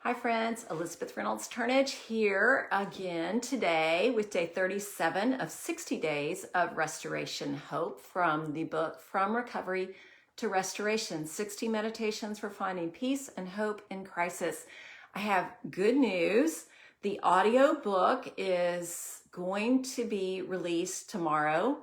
Hi friends, Elizabeth Reynolds Turnage here again today with day 37 of 60 days of restoration hope from the book From Recovery to Restoration, 60 Meditations for Finding Peace and Hope in Crisis. I have good news. The audiobook is going to be released tomorrow.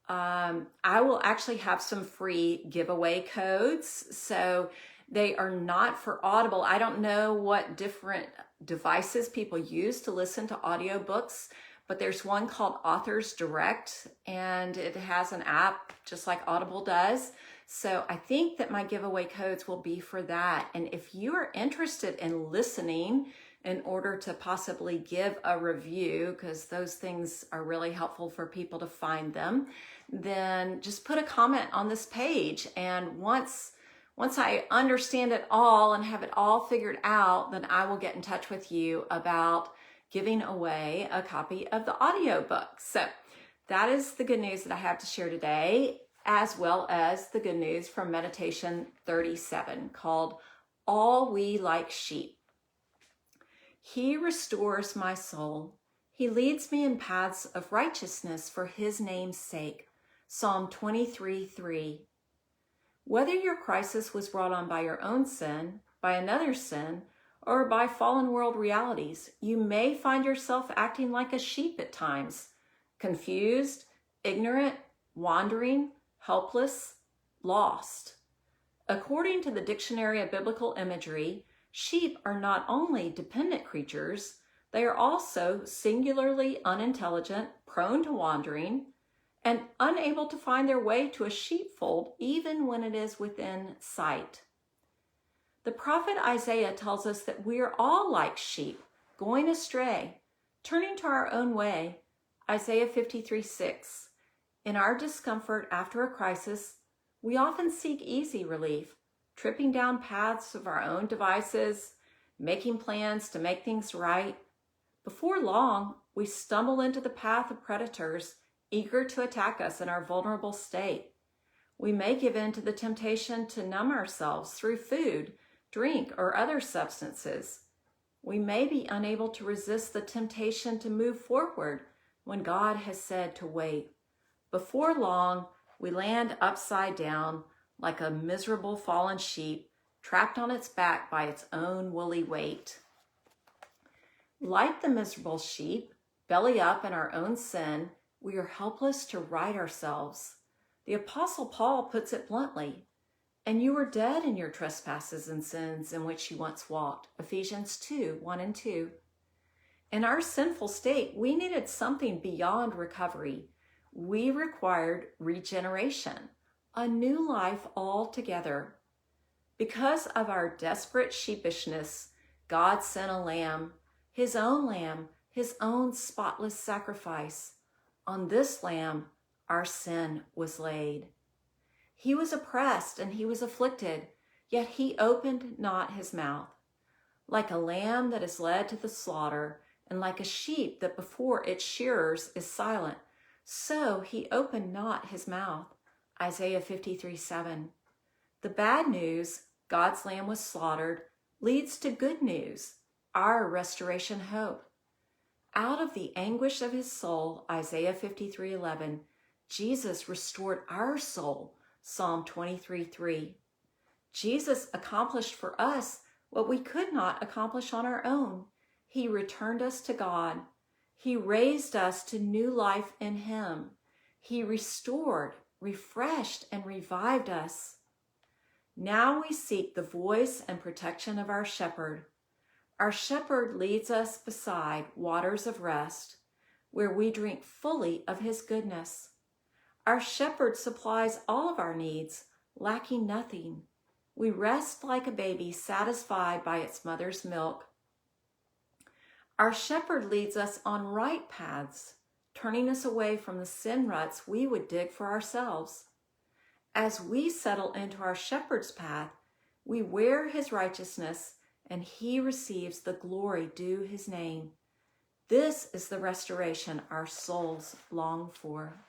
I will actually have some free giveaway codes. So they are not for Audible. I don't know what different devices people use to listen to audiobooks, but there's one called Authors Direct, and it has an app just like Audible does. So I think that my giveaway codes will be for that. And if you are interested in listening in order to possibly give a review, because those things are really helpful for people to find them, then just put a comment on this page. And once I understand it all and have it all figured out, then I will get in touch with you about giving away a copy of the audiobook. So that is the good news that I have to share today, as well as the good news from Meditation 37 called All We Like Sheep. He restores my soul. He leads me in paths of righteousness for his name's sake. Psalm 23:3. Whether your crisis was brought on by your own sin, by another's sin, or by fallen world realities, you may find yourself acting like a sheep at times, confused, ignorant, wandering, helpless, lost. According to the Dictionary of Biblical Imagery, sheep are not only dependent creatures, they are also singularly unintelligent, prone to wandering, and unable to find their way to a sheepfold even when it is within sight. The prophet Isaiah tells us that we are all like sheep, going astray, turning to our own way. Isaiah 53:6. In our discomfort after a crisis, we often seek easy relief, tripping down paths of our own devices, making plans to make things right. Before long, we stumble into the path of predators eager to attack us in our vulnerable state. We may give in to the temptation to numb ourselves through food, drink, or other substances. We may be unable to resist the temptation to move forward when God has said to wait. Before long, we land upside down like a miserable fallen sheep, trapped on its back by its own woolly weight. Like the miserable sheep, belly up in our own sin, we are helpless to right ourselves. The Apostle Paul puts it bluntly, and you were dead in your trespasses and sins in which you once walked. Ephesians 2:1 and 2. In our sinful state, we needed something beyond recovery. We required regeneration, a new life altogether. Because of our desperate sheepishness, God sent a lamb, his own spotless sacrifice. On this lamb, our sin was laid. He was oppressed and he was afflicted, yet he opened not his mouth. Like a lamb that is led to the slaughter, and like a sheep that before its shearers is silent, so he opened not his mouth. Isaiah 53:7. The bad news, God's lamb was slaughtered, leads to good news, our restoration hope. Out of the anguish of his soul, Isaiah 53:11, Jesus restored our soul, Psalm 23:3. Jesus accomplished for us what we could not accomplish on our own. He returned us to God. He raised us to new life in him. He restored, refreshed, and revived us. Now we seek the voice and protection of our shepherd. Our shepherd leads us beside waters of rest, where we drink fully of his goodness. Our shepherd supplies all of our needs, lacking nothing. We rest like a baby satisfied by its mother's milk. Our shepherd leads us on right paths, turning us away from the sin ruts we would dig for ourselves. As we settle into our shepherd's path, we wear his righteousness, and he receives the glory due his name. This is the restoration our souls long for.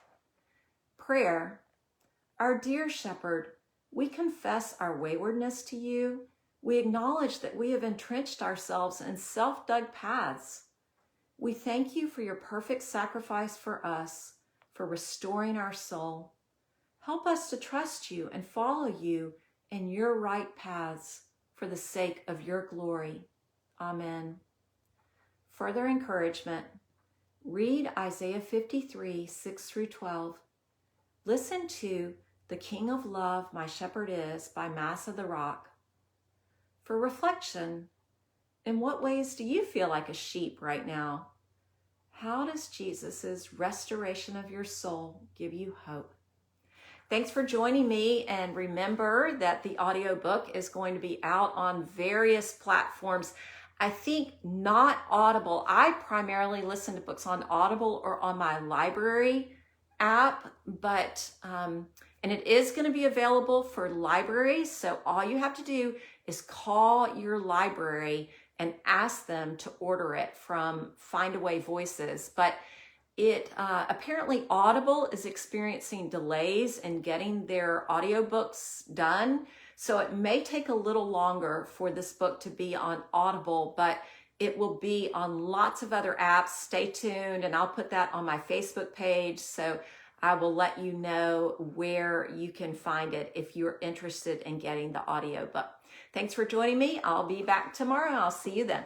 Prayer. Our dear shepherd, we confess our waywardness to you. We acknowledge that we have entrenched ourselves in self-dug paths. We thank you for your perfect sacrifice for us, for restoring our soul. Help us to trust you and follow you in your right paths for the sake of your glory. Amen. Further encouragement, read Isaiah 53, 6 through 12. Listen to The King of Love, My Shepherd Is by Mass of the Rock. For reflection, in what ways do you feel like a sheep right now? How does Jesus' restoration of your soul give you hope? Thanks for joining me, and remember that the audiobook is going to be out on various platforms. I think not Audible. I primarily listen to books on Audible or on my library app, but and it is going to be available for libraries. So all you have to do is call your library and ask them to order it from Findaway Voices. But it apparently Audible is experiencing delays in getting their audiobooks done. So it may take a little longer for this book to be on Audible, but it will be on lots of other apps. Stay tuned, and I'll put that on my Facebook page. So I will let you know where you can find it if you're interested in getting the audiobook. Thanks for joining me. I'll be back tomorrow. I'll see you then.